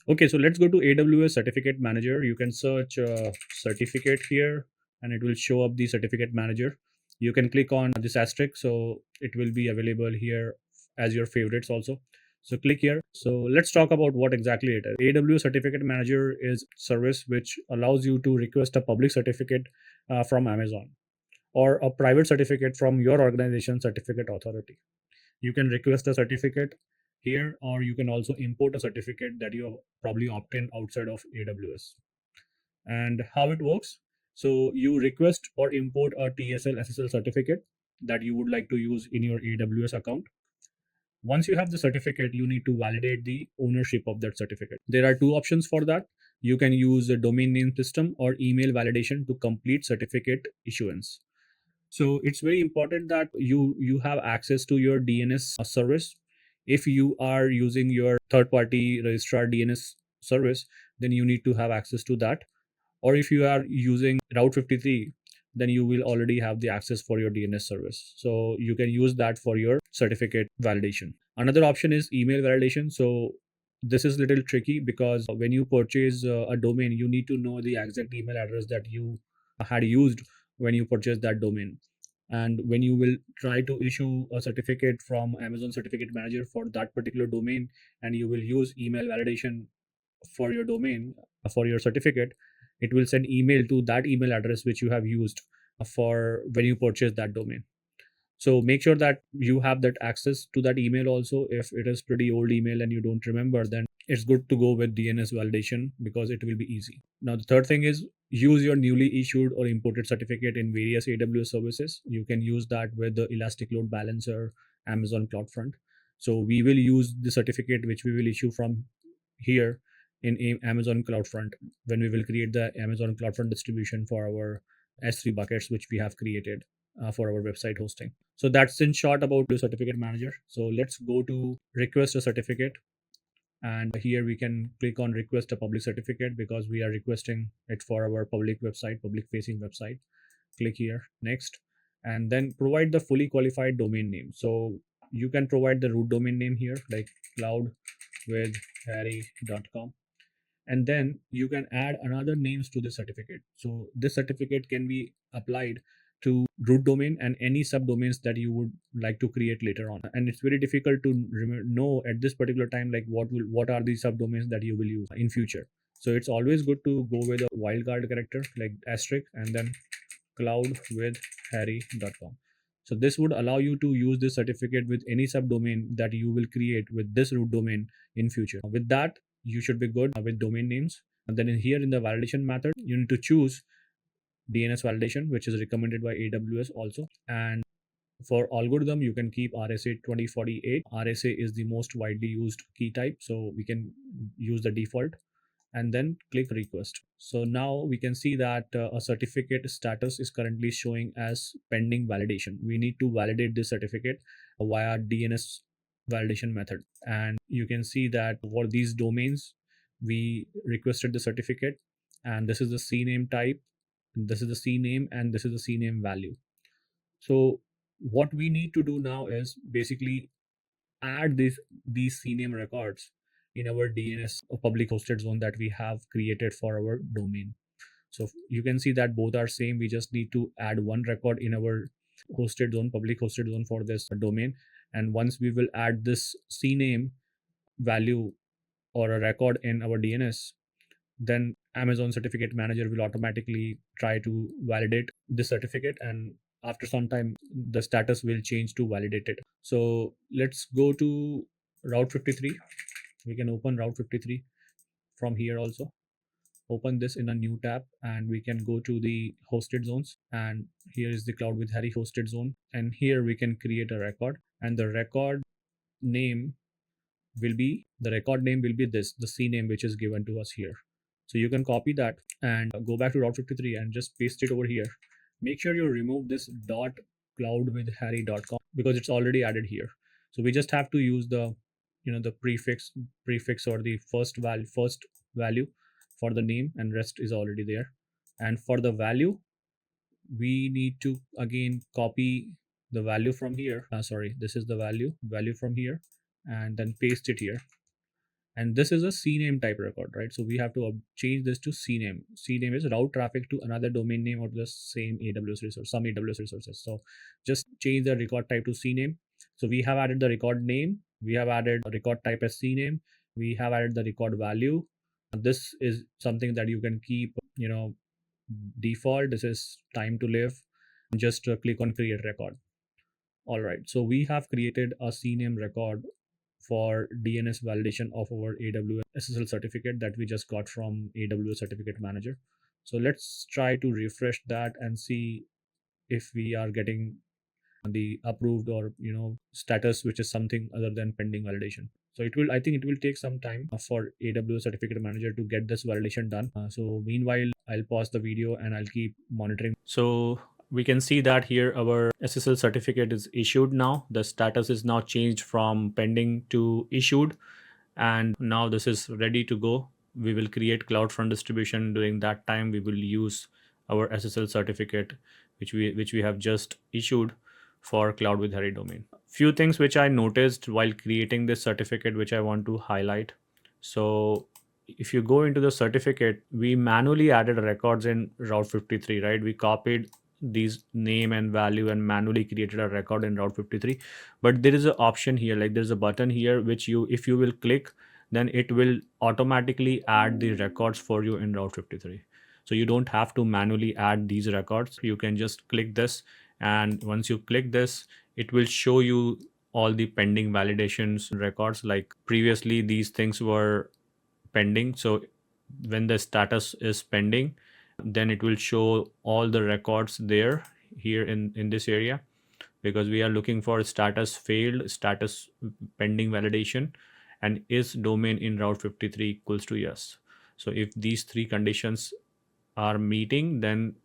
Okay, so let's go to AWS Certificate Manager. You can search certificate here and it will show up the certificate manager. You can click on this asterisk, so it will be available here as your favorites also. So click here. So let's talk about what exactly it is. AWS Certificate Manager is service which allows you to request a public certificate from Amazon or a private certificate from your organization certificate authority. You can request a certificate here, or you can also import a certificate that you have probably obtained outside of AWS. And how it works, so you request or import a TSL SSL certificate that you would like to use in your AWS account. Once you have the certificate, you need to validate the ownership of that certificate. There are two options for that. You can use a domain name system or email validation to complete certificate issuance. So it's very important that you have access to your DNS service. If you are using your third party registrar DNS service, then you need to have access to that. Or if you are using Route 53, then you will already have the access for your DNS service. So you can use that for your certificate validation. Another option is email validation. So this is a little tricky because when you purchase a domain, you need to know the exact email address that you had used when you purchased that domain. And when you will try to issue a certificate from Amazon Certificate Manager for that particular domain, and you will use email validation for your domain, for your certificate, it will send email to that email address which you have used for when you purchase that domain. So make sure that you have that access to that email also. If it is pretty old email and you don't remember, then it's good to go with DNS validation because it will be easy. Now the third thing is use your newly issued or imported certificate in various AWS services. You can use that with the Elastic Load Balancer, Amazon CloudFront. So we will use the certificate which we will issue from here in Amazon CloudFront when we will create the Amazon CloudFront distribution for our S3 buckets which we have created for our website hosting. So that's in short about the certificate manager. So let's go to request a certificate. And here we can click on request a public certificate because we are requesting it for our public website, public facing website. Click here, next, and then provide the fully qualified domain name. So you can provide the root domain name here like cloudwithharry.com, and then you can add another names to the certificate. So this certificate can be applied to root domain and any subdomains that you would like to create later on. And it's very difficult to know at this particular time like what are the subdomains that you will use in future. So it's always good to go with a wildcard character like asterisk and then cloudwithharry.com. So this would allow you to use this certificate with any subdomain that you will create with this root domain in future. With that, you should be good with domain names. And then in here in the validation method, you need to choose DNS validation, which is recommended by AWS also. And for algorithm, you can keep RSA 2048. RSA is the most widely used key type, so we can use the default and then click request. So now we can see that a certificate status is currently showing as pending validation. We need to validate this certificate via DNS validation method. And you can see that for these domains, we requested the certificate, and this is the CNAME type, this is the CNAME, and this is the CNAME value. So what we need to do now is basically add these CNAME records in our DNS or public hosted zone that we have created for our domain. So you can see that both are same. We just need to add one record in our hosted zone, public hosted zone for this domain. And once we will add this CNAME value or a record in our DNS, then Amazon Certificate Manager will automatically try to validate this certificate, and after some time the status will change to validated. So let's go to Route 53. We can open Route 53 from here also. Open this in a new tab and we can go to the hosted zones, and here is the Cloud with Harry hosted zone, and here we can create a record, and the record name will be this, the CNAME which is given to us here. So you can copy that and go back to Route 53 and just paste it over here. Make sure you remove this dot cloudwithharry.com because it's already added here. So we just have to use the the prefix or the first value for the name, and rest is already there. And for the value, we need to again copy the value from here. Sorry, this is the value from here, and then paste it here. and this is a CNAME type record, right? So we have to change this to CNAME. CNAME is route traffic to another domain name or the same AWS resource, some AWS resources. So just change the record type to CNAME. So we have added the record name, we have added a record type as CNAME, we have added the record value. This is something that you can keep, default. This is time to live. Just click on create record. All right, so we have created a CNAME record for DNS validation of our AWS SSL certificate that we just got from AWS Certificate Manager. So let's try to refresh that and see if we are getting the approved or status, which is something other than pending validation. So I think it will take some time for AWS Certificate Manager to get this validation done. So meanwhile, I'll pause the video and I'll keep monitoring. So we can see that here our SSL certificate is issued now. The status is now changed from pending to issued, and now this is ready to go. We will create CloudFront distribution. During that time, we will use our SSL certificate, which we have just issued for Cloud with Harry domain. Few things which I noticed while creating this certificate, which I want to highlight. So if you go into the certificate, we manually added records in Route 53, right? We copied these name and value and manually created a record in Route 53. But there is an option here, like there's a button here, which if you will click, then it will automatically add the records for you in Route 53. So you don't have to manually add these records. You can just click this, and once you click this, it will show you all the pending validations records. Like previously these things were pending, so when the status is pending, then it will show all the records there here in this area, because we are looking for status failed, status pending validation, and is domain in Route 53 equals to yes. So if these three conditions are meeting, then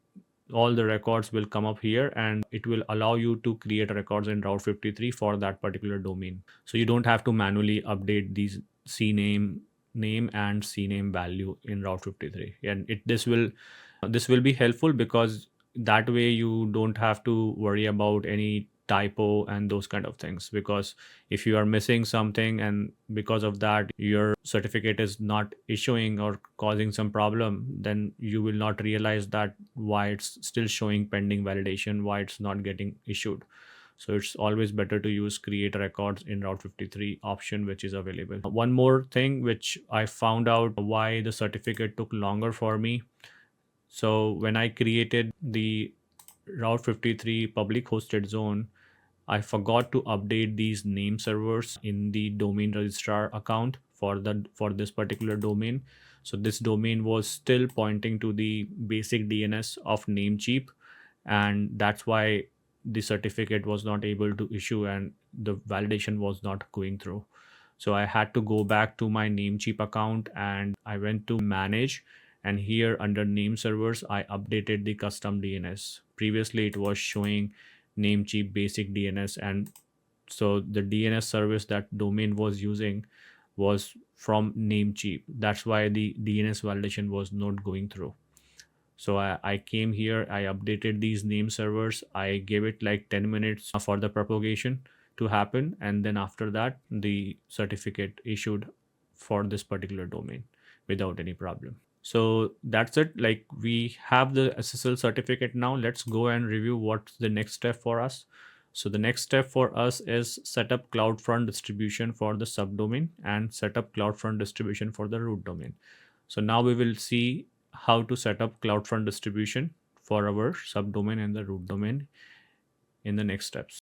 all the records will come up here, and it will allow you to create records in Route 53 for that particular domain. So you don't have to manually update these CNAME name and CNAME value in Route 53, and this will be helpful, because that way you don't have to worry about any typo and those kind of things. Because if you are missing something and because of that your certificate is not issuing or causing some problem, then you will not realize that why it's still showing pending validation, why it's not getting issued. So it's always better to use create records in Route 53 option, which is available. One more thing which I found out why the certificate took longer for me. So when I created the Route 53 public hosted zone, I forgot to update these name servers in the domain registrar account for this particular domain. So this domain was still pointing to the basic DNS of Namecheap, and that's why the certificate was not able to issue and the validation was not going through. So I had to go back to my Namecheap account and I went to manage, and here under name servers I updated the custom DNS. Previously it was showing Namecheap basic DNS, and so the DNS service that domain was using was from Namecheap. That's why the DNS validation was not going through. So I came here, I updated these name servers, I gave it like 10 minutes for the propagation to happen, and then after that the certificate issued for this particular domain without any problem. So that's it. Like we have the SSL certificate now. Let's go and review what's the next step for us. So the next step for us is set up CloudFront distribution for the subdomain and set up CloudFront distribution for the root domain. So now we will see how to set up CloudFront distribution for our subdomain and the root domain in the next steps.